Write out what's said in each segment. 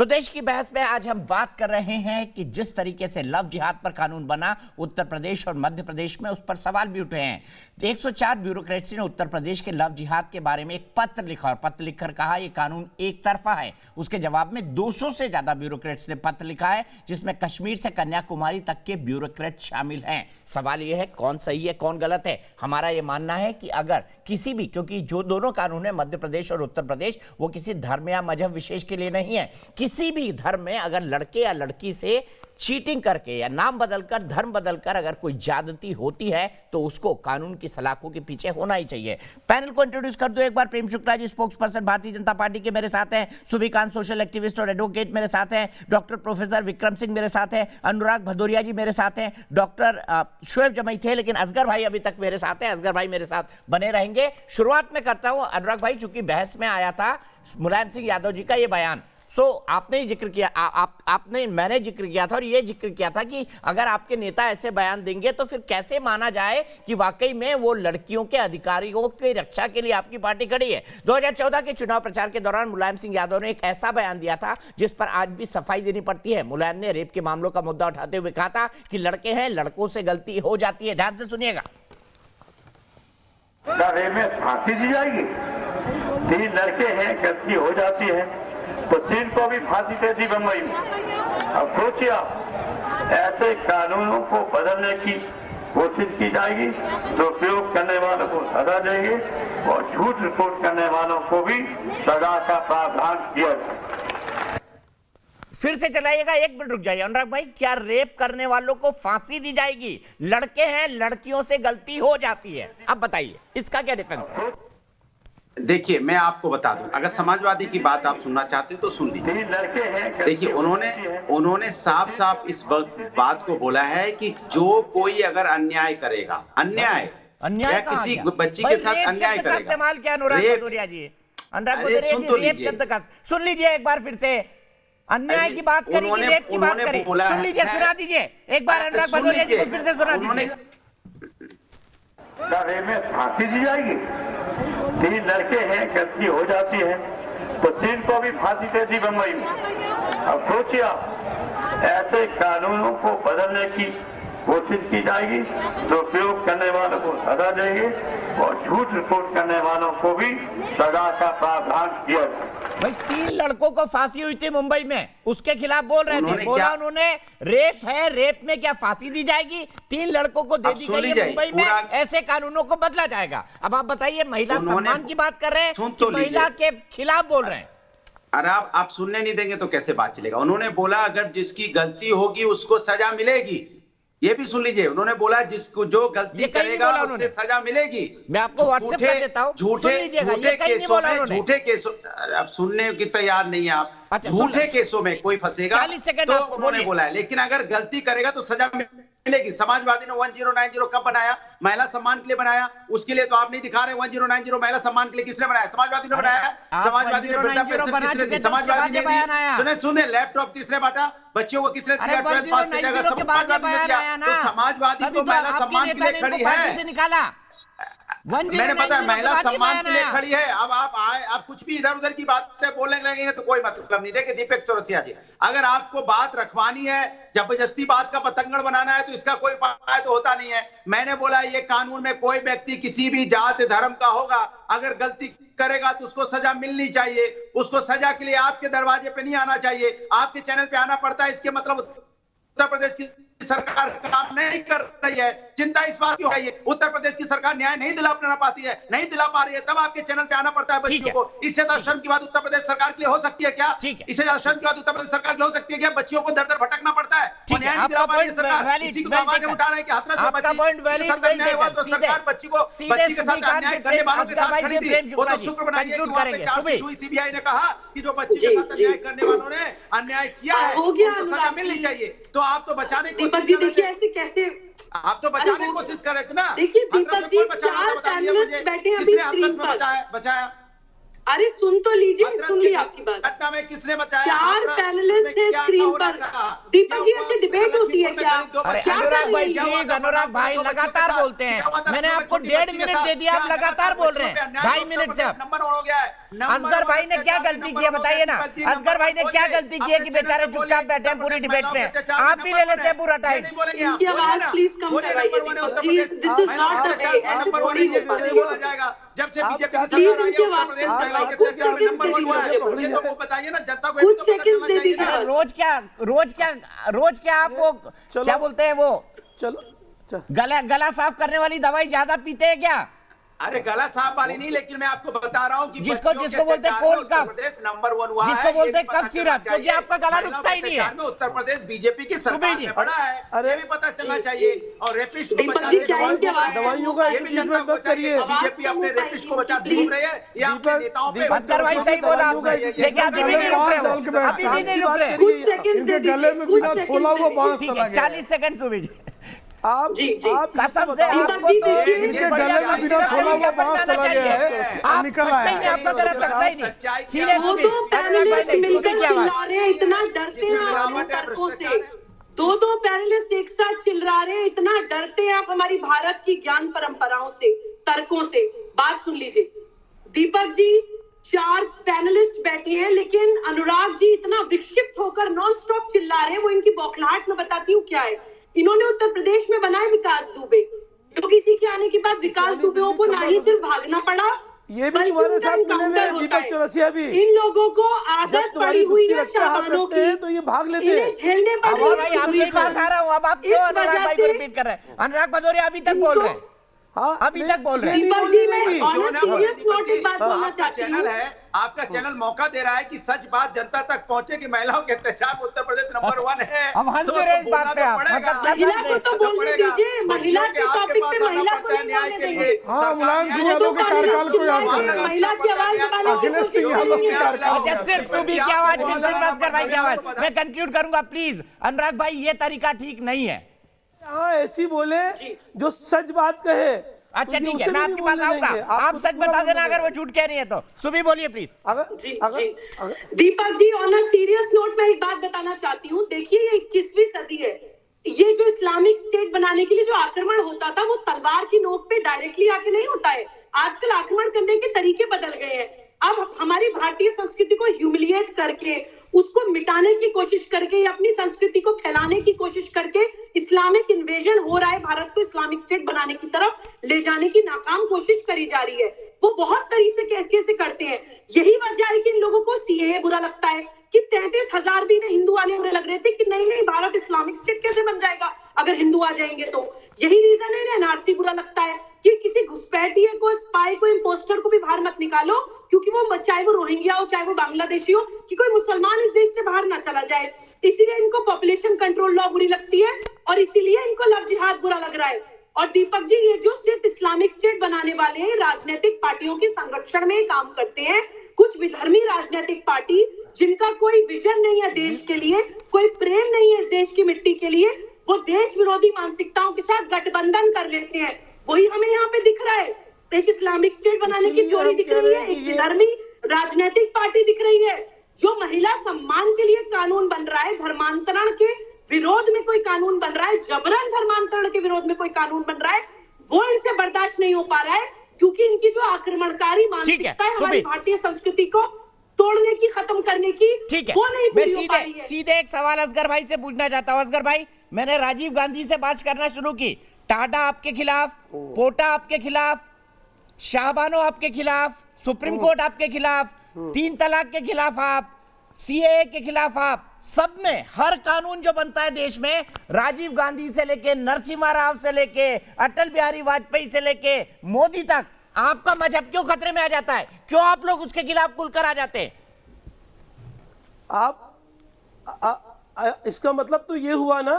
तो देश की बहस में आज हम बात कर रहे हैं कि जिस तरीके से लव जिहाद पर कानून बना उत्तर प्रदेश और मध्य प्रदेश में, उस पर सवाल भी उठे हैं। 104 ब्यूरोक्रेट्स ने उत्तर प्रदेश के लव जिहाद के बारे में एक पत्र लिखा और पत्र लिखकर कहा यह कानून एक तरफा है। उसके जवाब में 200 से ज्यादा ब्यूरोक्रेट्स ने पत्र लिखा है, जिसमें कश्मीर से कन्याकुमारी तक के ब्यूरोक्रेट शामिल हैं। सवाल यह है कौन सही है कौन गलत है। हमारा यह मानना है कि अगर किसी भी, क्योंकि जो दोनों कानून है मध्य प्रदेश और उत्तर प्रदेश, वो किसी धर्म या मजहब विशेष के लिए नहीं है। किसी भी धर्म में अगर लड़के या लड़की से चीटिंग करके या नाम बदलकर, धर्म बदलकर अगर कोई ज्यादती होती है तो उसको कानून की सलाखों के पीछे होना ही चाहिए। पैनल को इंट्रोड्यूस कर दो एक बार। Prem Shukla ji, spokes person Bharatiya Janata party के, मेरे साथ हैं। सुभिकांत, सोशल एक्टिविस्ट और एडवोकेट, मेरे साथ हैं। डॉक्टर प्रोफेसर विक्रम सिंह मेरे साथ हैं। अनुराग भदौरिया जी मेरे साथ हैं। डॉक्टर शोएब जमई थे, लेकिन असगर भाई अभी तक मेरे साथ हैं। असगर भाई मेरे साथ बने रहेंगे। शुरुआत में करता हूं अनुराग भाई, चूंकि बहस में आया था मुलायम सिंह यादव जी का ये बयान। आपने ही जिक्र किया, मैंने जिक्र किया था और ये जिक्र किया था कि अगर आपके नेता ऐसे बयान देंगे तो फिर कैसे माना जाए कि वाकई में वो लड़कियों के अधिकारियों की रक्षा के लिए आपकी पार्टी खड़ी है। 2014 के चुनाव प्रचार के दौरान मुलायम सिंह यादव ने एक ऐसा बयान दिया था जिस पर आज भी सफाई देनी पड़ती है। मुलायम ने रेप के मामलों का मुद्दा उठाते हुए कहा था कि लड़के हैं, लड़कों से गलती हो जाती है। ध्यान से सुनिएगा। रेप में फांसी दी जाएगी, 3 लड़के हैं, गलती हो जाती है तो 3 को भी फांसी दे दी बम्बई में। अब सोचिए आप, ऐसे कानूनों को बदलने की कोशिश की जाएगी तो उपयोग करने वालों को सजा देंगे और झूठ रिपोर्ट करने वालों को भी सजा का प्रावधान किया जाएगा। फिर से चलाइएगा, 1 मिनट रुक जाइए। अनुराग भाई, क्या रेप करने वालों को फांसी दी जाएगी? लड़के हैं, लड़कियों से गलती हो जाती है। अब बताइए इसका क्या डिफेंस है? देखिए, मैं आपको बता दूं, अगर समाजवादी की बात आप सुनना चाहते हैं तो सुन लीजिए। 3 लड़के हैं। देखिए, उन्होंने साफ साफ इस बात को बोला है कि जो कोई अगर अन्याय करेगा, अन्याय या किसी बच्ची के साथ अन्याय करेगा, इस्तेमाल किया अनुराग भदौरिया जी। अनुराग भदौरिया जी, रेप शब्द का सुन लीजिए एक बार फिर से। अन्याय की बात करी कि रेप की बात करी? सुन लीजिए, सुना दीजिए एक बार अनुराग भदौरिया जी को फिर से सुना दीजिए। रेप में फांसी दी जाएगी, 3 लड़के हैं, गलती हो जाती है तो 3 को भी फांसी दे दी बम्बई में। अब सोचिए आप, ऐसे कानूनों को बदलने की कोशिश की जाएगी तो उपयोग करने वालों को सजा देंगे और झूठ रिपोर्ट करने वालों को भी सजा का प्रावधान किया जाएगा। भाई, 3 लड़कों को फांसी हुई थी मुंबई में, उसके खिलाफ बोल रहे थे। बोला उन्होंने रेप है, रेप में क्या फांसी दी जाएगी? 3 लड़कों को दे दी गई है मुंबई में, ऐसे कानूनों को बदला जाएगा। अब आप बताइए, महिला सम्मान की बात कर रहे हैं कि महिला के खिलाफ बोल रहे हैं? अरे आप सुनने नहीं देंगे तो कैसे बात चलेगा। उन्होंने बोला अगर जिसकी गलती होगी उसको सजा मिलेगी। ये भी सुन लीजिए, उन्होंने बोला जिसको जो गलती करेगा उससे सजा मिलेगी। मैं आपको व्हाट्सएप कर देता हूं, झूठे केसों अब सुनने की तैयार नहीं है आप। झूठे केसों में कोई फंसेगा तो उन्होंने बोला है, लेकिन अगर गलती करेगा तो सजा मिलेगी। समाजवादी ने 1090 कब बनाया? महिला सम्मान के लिए बनाया। उसके लिए तो आप नहीं दिखा रहे। 1090 महिला सम्मान के लिए किसने बनाया? समाजवादी ने बनाया। समाजवादी ने वृद्धा पेंशन किसने दी? समाजवादी ने दी। सुने, लैपटॉप किसने बांटा? बच्चों को किसने दिया? 12th पास की जगह समाजवादी ने दिया। तो समाजवादी तो महिला सम्मान के लिए खड़ी है। मैंने पता है महिला सम्मान के लिए खड़ी है। अब आप कुछ भी इधर उधर की बातें बोलने लगेंगे तो कोई मतलब नहीं। देखिए दीपक चौरसिया जी, अगर आपको बात रखवानी है, जबरदस्ती बात का पतंगड़ बनाना है तो इसका कोई उपाय तो होता नहीं है। मैंने बोला ये कानून में कोई व्यक्ति किसी भी जात धर्म का होगा, अगर गलती करेगा तो उसको सजा मिलनी चाहिए। उसको सजा के लिए आपके दरवाजे पे नहीं आना चाहिए, आपके चैनल पे आना पड़ता है। इसके मतलब उत्तर प्रदेश की सरकार काम नहीं कर रही है। चिंता इस बात की है, उत्तर प्रदेश की सरकार न्याय नहीं दिला पाती है, नहीं दिला पा रही है, तब आपके चैनल पे आना पड़ता है बच्चियों को। इससे ज्यादा शर्म की बात उत्तर प्रदेश सरकार के लिए हो सकती है क्या? इससे ज्यादा शर्म की बात उत्तर प्रदेश सरकार के लिए हो सकती है क्या? बच्चियों को दर दर भटकना पड़ता है, न्याय नहीं दिला पा रही है सरकार। इसी को आवाज उठा रहे हैं कि हाथरस में अन्याय हुआ तो सरकार बच्ची के साथ अन्याय करने वालों के साथ खड़ी थी। वो तो शुक्र बनाइए कि वहां पे 4 सीट हुई। सीबीआई ने कहा कि जो बच्ची के साथ अन्याय करने वालों ने अन्याय किया है उनको सजा मिलनी चाहिए। तो आप तो बचाने की कोशिश कर रहे थे। कैसे आप तो बचाने की कोशिश कर रहे थे ना। देखिए दीपक जी, 4 किसने हाथरस में बचाया? अरे सुन तो लीजिए, सुन ली आपकी बात। घटना में किसने बताया? 4 पैनलिस्ट है स्क्रीन पर। दीपक जी ऐसे डिबेट होती है क्या? अनुराग भाई प्लीज, अनुराग भाई लगातार बोलते हैं। मैंने आपको 1.5 मिनट दे दिया, आप लगातार बोल रहे हैं 2.5 मिनट से। नंबर हो गया है। असगर भाई ने क्या गलती की है बताइए ना, असगर भाई ने क्या गलती की है कि बेचारे चुपचाप बैठे हैं पूरी डिबेट में, आप ही ले लेते हैं पूरा टाइम। इनकी आवाज प्लीज कम करवाइए Deepak ji, this is not the way, ऐसे थोड़ी हो पाती है। बोला जाएगा जब से बीजेपी की सरकार आई है उत्तर प्रदेश पहला कितने नंबर 1 हुआ है, ये तो वो बताइए ना, जनता को कुछ सेकंड्स दे दीजिए। रोज क्या आप वो क्या बोलते हैं वो चलो गला साफ करने वाली दवाई ज्यादा पीते हैं क्या? अरे गला साफ वाली नहीं, लेकिन मैं आपको बता रहा हूँ कि जिसको बोलते हैं कोल्ड कफ, प्रदेश नंबर 1 हुआ है, जिसको बोलते हैं कफ सिरप, क्योंकि आपका गला रुकता ही नहीं है। उत्तर प्रदेश बीजेपी की सरकार में बड़ा है, ये भी पता चलना चाहिए। और रेपिस्ट को दीपक जी बचाने दवाइयों का ये भी जनता को चाहिए। बीजेपी अपने रेपिस्ट को बचाती घूम रही है, ये अपने नेताओं पे। असगर भाई सही बोला आपने, लेकिन अभी भी नहीं रुक रहे हो, अभी भी नहीं रुक रहे। कुछ सेकंड्स दे दीजिए, गले में बिना छोला हुआ बांस ठीक चला है, गया। 40 सेकंड सुबह जी। आप जी। कसम से आपको जी, तो देखिए, इनके गले में बिना छोला हुआ बांस चला गया है, आप निकल सकते आया ही नहीं, आपका गला सकता ही नहीं। सीधे दो सुबह पैनलिस्ट मिलकर क्या बात, चिल्ला रहे हैं, इतना डरते हैं आप लोग तर्कों से। दो पैनलिस्ट एक साथ चिल्ला रहे हैं, इतना डरते हैं आप हमारी भारत की ज्ञान परंपराओं से, तर्कों से। बात सुन लीजिए दीपक जी, 4 पैनलिस्ट बैठे हैं, लेकिन अनुराग जी इतना विक्षिप्त होकर नॉन स्टॉप चिल्ला रहे हैं। वो इनकी बौखलाहट में बताती हूँ क्या है। इन्होंने उत्तर प्रदेश में बनाए विकास दुबे, योगी जी के आने के बाद विकास दुबे को ना ही सिर्फ भागना पड़ा, ये भी तुम्हारे साथ मिले हुए दीपक चौरसिया भी। इन लोगों को आदत पड़ी हुई है शहबानों की, तो ये भाग लेते हैं। इन्हें झेलने पड़ रही भाई आपके पास आ रहा हूँ, अब आप क्यों अनुराग भाई को रिपीट कर रहे हैं? अनुराग भदौरिया अभी तक बोल रहे हैं, अभी तक बोल रहे हैं। दीपक जी मैं सीरियस नोट एक बात बोलना आपका चाहती चैनल हूँ। है, आपका चैनल मौका दे रहा है कि सच बात जनता तक पहुंचे कि महिलाओं के अत्याचार में उत्तर प्रदेश नंबर 1 है। अब हंस क्यों रहे इस बात पे आप? महिला को तो बोलने दीजिए, महिला के टॉपिक पे महिला को नहीं न्याय के बोलने लिए। देंगे। हाँ, मुलायम सिंह यादव के कार्यकाल को याद करें। महिला की आवाज दबाने की अखिलेश कोशिश सिंह यादव नहीं के है। कार्यकाल अच्छा सिर्फ सुबह की आवाज, सिर्फ असगर भाई की आवाज। मैं कंक्लूड करूंगा प्लीज। अनुराग भाई ये तरीका ठीक नहीं है। हाँ ऐसी बोले जो सच बात कहे। अच्छा तो ये ठीक है, उसे मैं भी आपके नहीं पास बोलने आऊंगा, देंगे। आप आपको सच पूरा बता देना बोलने अगर वो देंगे। झूठ कह रही है तो। सुबह बोलिए प्लीज। जी Deepak ji, on a serious note मैं एक बात बताना चाहती हूँ। देखिए ये 21वीं सदी है, ये जो इस्लामिक स्टेट बनाने के लिए जो आक्रमण होता था वो तलवार की नोक पे डायरेक्टली आके नहीं होता है। आजकल आक्रमण करने के तरीके बदल गए हैं। अब हमारी भारतीय संस्कृति को ह्यूमिलिएट करके, उसको मिटाने की कोशिश करके या अपनी संस्कृति को फैलाने की कोशिश करके इस्लामिक इन्वेजन हो रहा है, भारत को इस्लामिक स्टेट बनाने की तरफ ले जाने की नाकाम कोशिश करी जा रही है। वो बहुत तरीके से करते हैं। यही वजह है कि इन लोगों को सीएए बुरा लगता है कि 33,000 भी हिंदू आने वाले लग रहे थे कि नहीं भारत इस्लामिक स्टेट कैसे बन जाएगा अगर हिंदू आ जाएंगे तो। यही रीजन है एनआरसी बुरा लगता है कि किसी घुसपैठिए को, स्पाई को, इंपोस्टर को भी बाहर मत निकालो, क्योंकि वो चाहे वो रोहिंग्या हो चाहे वो बांग्लादेशी हो, कि कोई मुसलमान इस देश से बाहर ना चला जाए। इसीलिए इनको पॉपुलेशन कंट्रोल लॉ बुरी लगती है और इसीलिए इनको लव जिहाद बुरा लग रहा है। और दीपक जी, ये जो सिर्फ इस्लामिक स्टेट बनाने वाले हैं, राजनीतिक पार्टियों के संरक्षण में काम करते हैं। कुछ विधर्मी राजनीतिक पार्टी जिनका कोई विजन नहीं है देश के लिए, कोई प्रेम नहीं है इस देश की मिट्टी के लिए, वो देश विरोधी मानसिकताओं के साथ गठबंधन कर लेते हैं। वही हमें यहाँ पे दिख रहा है। एक इस्लामिक स्टेट बनाने की थ्योरी दिख रही है, एक विधर्मी राजनीतिक पार्टी दिख रही है। जो महिला सम्मान के लिए कानून बन रहा है, धर्मांतरण के विरोध में कोई कानून बन रहा है, जबरन धर्मांतरण के विरोध में कोई कानून बन रहा है, वो इनसे बर्दाश्त नहीं हो पा रहा है, क्योंकि इनकी जो आक्रमणकारी मानसिकता है हमारी भारतीय संस्कृति को तोड़ने की, खत्म करने की, ठीक है। वो नहीं मैं पूरी हो पा रही है। सीधे एक सवाल असगर भाई से पूछना चाहता हूँ। असगर भाई, मैंने राजीव गांधी से बात करना शुरू की, टाटा आपके खिलाफ, पोटा आपके खिलाफ, शाहबानो आपके खिलाफ, सुप्रीम कोर्ट आपके खिलाफ, 3 तलाक के खिलाफ आप, सीएए के खिलाफ आप, सब में हर कानून जो बनता है देश में, राजीव गांधी से लेके नरसिम्हा राव से लेके अटल बिहारी वाजपेयी से लेके मोदी तक, आपका मजहब क्यों खतरे में आ जाता है? क्यों आप लोग उसके खिलाफ खुलकर आ जाते हैं? इसका मतलब तो ये हुआ ना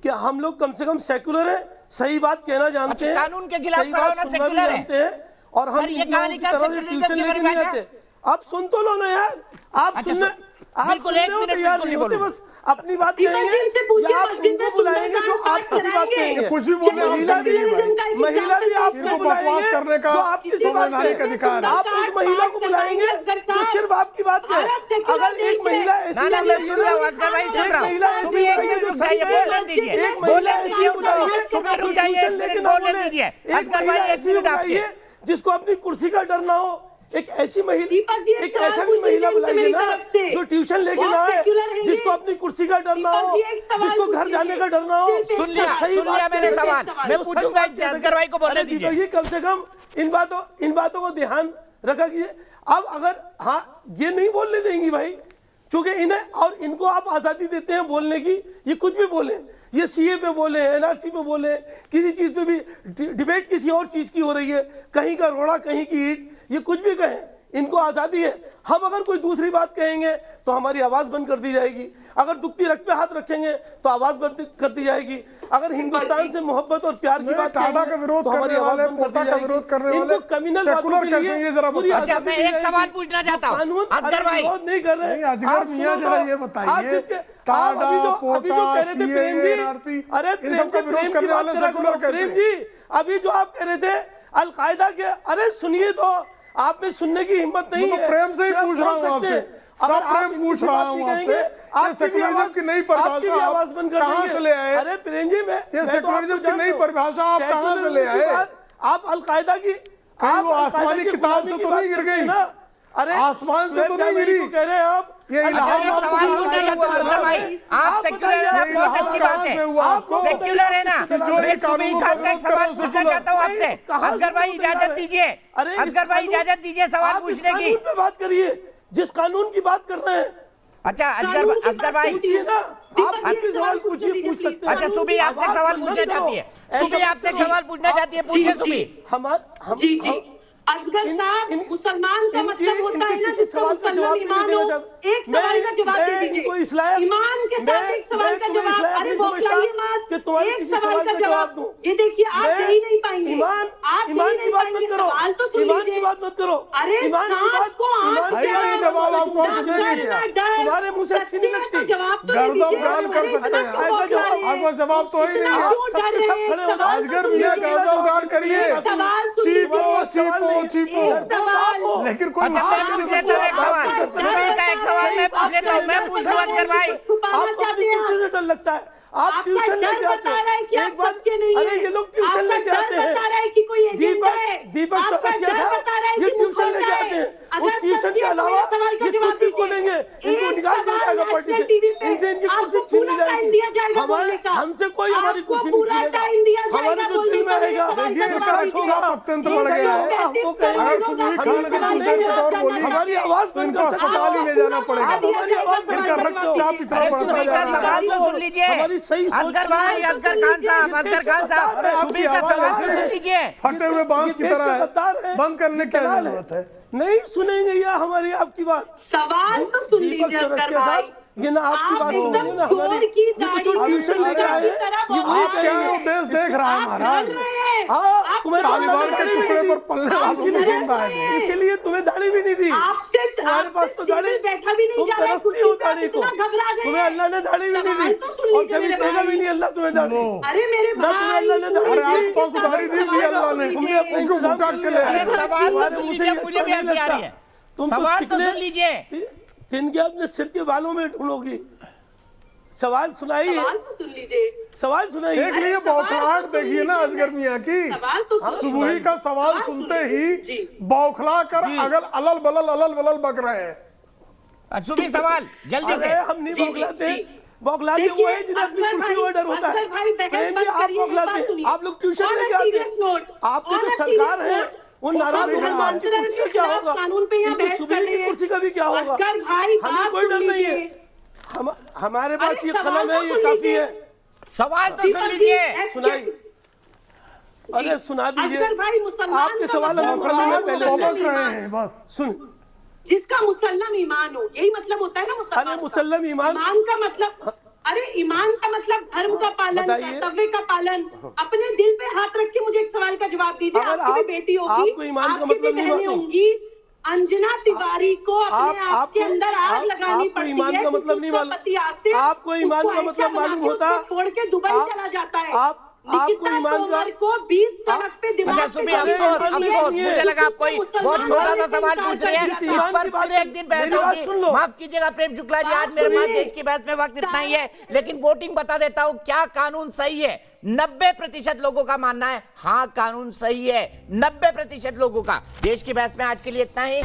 कि हम लोग कम से कम सेकुलर है, सही बात कहना जानते हैं, कानून के खिलाफ सही बात सुनना भी जानते हैं, और हम ये कहानी का तरह से ट्यूशन लेके नहीं आते। आप सुन तो लो ना यार, आप सुनना बिल्कुल, एक मिनट बिल्कुल नहीं बोलूं। बस अपनी बात कहेंगे या आप उनको बुलाएंगे जो आप किसी बात कहेंगे। कुछ भी बोलने महिला भी आपको बुलाएंगे जो आप किसी बात कहेंगे। आप उस महिला को बुलाएंगे जो सिर्फ आपकी बात कहे। अगर एक महिला ऐसी एक महिला जिसको अपनी कुर्सी का डर ना हो, एक ऐसी महिला, एक ऐसा भी महिला बुलाइए ना जो ट्यूशन लेके ना आए, जिसको अपनी कुर्सी का डर ना हो, जिसको घर जाने का डर ना हो। सुन लिया मेरे सवाल, मैं पूछूंगा असगर भाई को बोलने दीजिए। कम से कम इन बातों को ध्यान रखा कीजिए। अब अगर हाँ ये नहीं बोलने देंगी भाई, क्योंकि इन्हें और इनको आप आजादी देते हैं बोलने की, ये कुछ भी बोले, ये सीए पे बोले, एनआरसी पे बोले, किसी चीज पे भी डिबेट किसी और चीज की हो रही है, कहीं का रोड़ा कहीं की ईंट, ये कुछ भी कहें, इनको आजादी है। हम अगर कोई दूसरी बात कहेंगे तो हमारी आवाज बंद कर दी जाएगी। अगर दुखती रख पे हाथ रखेंगे तो आवाज बंद कर दी जाएगी। अगर हिंदुस्तान से मोहब्बत और प्यार की बात टाटा का विरोध करने वाले, पोटा का विरोध करने वाले सेकुलर कैसे हैं ये जरा बताइए। अच्छा मैं एक सवाल पूछना चाहता हूं असगर भाई, नहीं कर रहे। अजगर मियां जरा ये बताइए, टाटा, पोटा, सीए, एनआरसी, इन सब का विरोध करने वाले सेकुलर कैसे हैं? अभी जो आप कह रहे थे अलकायदा के, अरे सुनिए तो, आप में सुनने की हिम्मत नहीं है। प्रेम से ही पूछ रहा हूँ आपसे, सब प्रेम पूछ रहा हूँ आपसे। ये सेकुलरिज्म की नई परिभाषा आप कहाँ से ले आए? अरे प्रेम जी, ये सेकुलरिज्म की नई परिभाषा आप कहाँ से ले आए? आप अलकायदा की, वो आसमानी किताब से तो नहीं गिर गई? अरे आसमान से तो नहीं गिरी? कह रहे हैं आप ये आप सेक्युलर है, बहुत अच्छी बात है, आप सेक्युलर है ना। मैं सुबीर खान का एक सवाल पूछना चाहता हूँ आपसे। असगर भाई इजाजत दीजिए, असगर भाई इजाजत दीजिए सवाल पूछने की। बात करिए जिस कानून की बात कर रहे हैं। अच्छा असगर भाई पूछिए ना, आप आपके सवाल पूछिए, पूछ सकते हैं। अच्छा सुबी आपसे सवाल पूछना चाहती है, सुबी आपसे सवाल पूछना चाहती है, पूछिए सुबी। जी असगर साहब, मुसलमान का मतलब होता है ना जिसको मुसलमान ईमान हो। एक सवाल का जवाब दे दीजिए, ईमान के साथ एक सवाल का जवाब। अरे बौखलाइए मत, एक सवाल का जवाब दो। ये देखिए आप दे ही नहीं पाएंगे, आप ईमान की बात मत करो, सवाल तो सुन लीजिए, बात मत करो। अरे सांस को आंख नहीं जवाब आपको तुम्हारे मुंह से अच्छी नहीं लगती, जवाब तो गर्दन कर सकते हैं, आपको जवाब तो ही नहीं है। असगर मियां गर्दन उगान करिए, चीपो लेकिन कोई एक सवाल मैं पूछ लूं असगर भाई। आपको कुर्सी से डर लगता है, आप ट्यूशन लेके आते हैं। एक बात, अरे ये लोग ट्यूशन लेके आते हैं, दीपक चौरसिया साहब ये ट्यूशन लेके आते हैं। उस ट्यूशन के अलावा ये कुछ भी बोलेंगे, इनको निकाल दिया जाएगा पार्टी से, इनसे इनकी कुर्सी छीन ली जाएगी। हमसे कोई हमारी कुर्सी नहीं छीनेगा, हमारे जो दिल में आएगा अत्यंत बढ़ गया है। अगर सुबीर खान अगर कुछ देर तक और बोली हमारी आवाज तो इनको अस्पताल ही ले जाना पड़ेगा, हमारी आवाज इनका रक्तचाप इतना बढ़ता जा रहा सवाल तो सुन लीजिए असगर भाई, असगर खान साहब, असगर खान साहब, सुबी का सवाल सुन लीजिए। फटे हुए बांस की तरह है, बंद करने की जरूरत है। नहीं सुनेंगे या हमारी आपकी बात? सवाल तो सुन लीजिए असगर भाई, ये ना आपकी बात सुनेंगे ना हमारी। ये तो जो ट्यूशन लेके आए आप क्या देश देख रहा है महाराज? तालिबान के टुकड़े पर पलने वालों को सुन रहा है, इसीलिए तुम्हें दाढ़ी भी नहीं दी। तुम्हारे पास तो दाढ़ी, तुम तरसती हो दाढ़ी को, तुम्हें अल्लाह ने दाढ़ी भी नहीं दी और कभी देगा भी नहीं अल्लाह तुम्हें दाढ़ी। अरे मेरे ना तुम्हें अल्लाह ने दाढ़ी दी, दाढ़ी दी अल्लाह ने, उनको भूखा चले आए। सवाल तो सुन लीजिए, मुझे भी हंसी आ रही है। सवाल तो सुन लीजिए, इनके अपने सिर के बालों में ढूंढोगी। सवाल सुनाइए, सवाल तो सुन लीजिए, सवाल सुनाइए। देख लीजिए बौखलाहट देखिए ना असगर मियां की। सुबही का सवाल सुनते ही बौखला कर अलल बलल बक रहे हैं। सुबी सवाल जल्दी से। हम नहीं बौखलाते, बौखलाते वो है जिन्हें अपनी कुर्सी ऑर्डर होता है। आप बौखलाते, आप लोग ट्यूशन लेके आते हैं। आपके जो सरकार है उन नाराज मुसलमान की कुर्सी का क्या होगा, इनकी सुबह की कुर्सी का भी क्या होगा? हमें कोई डर नहीं है, हमारे पास ये कलम है, ये काफी है। सवाल तो सुन लीजिए, सुनाइए। अरे सुना दीजिए, आपके सवाल हम पहले से रहे हैं। बस सुन, जिसका मुसल्लम ईमान हो, यही मतलब होता है ना मुसलमान। अरे मुसल्लम ईमान का मतलब, अरे ईमान का मतलब धर्म का पालन, कर्तव्य का पालन। अपने दिल पे हाथ रख के मुझे एक सवाल का जवाब दीजिए। आपकी भी बेटी होगी, आपको ईमान का मतलब नहीं मालूम? होंगी, अंजना तिवारी को अपने आप के अंदर आग लगानी पड़ती है। ईमान का मतलब नहीं मालूम, आपको ईमान का मतलब मालूम होता, छोड़ के दुबई चला जाता है। आपको ईमान को 20 सड़क पे दिमाग अफसोस मुझे लगा आप कोई बहुत छोटा सा सवाल पूछ रहे हैं, इस पर फिर एक दिन बहस होगी। माफ कीजिएगा प्रेम शुक्ला जी, आज मेरे पास देश की बहस में वक्त इतना ही है, लेकिन वोटिंग बता देता हूं क्या कानून सही है। 90% लोगों का मानना है हाँ कानून सही है, 90% लोगों का। देश की बहस में आज के लिए इतना ही।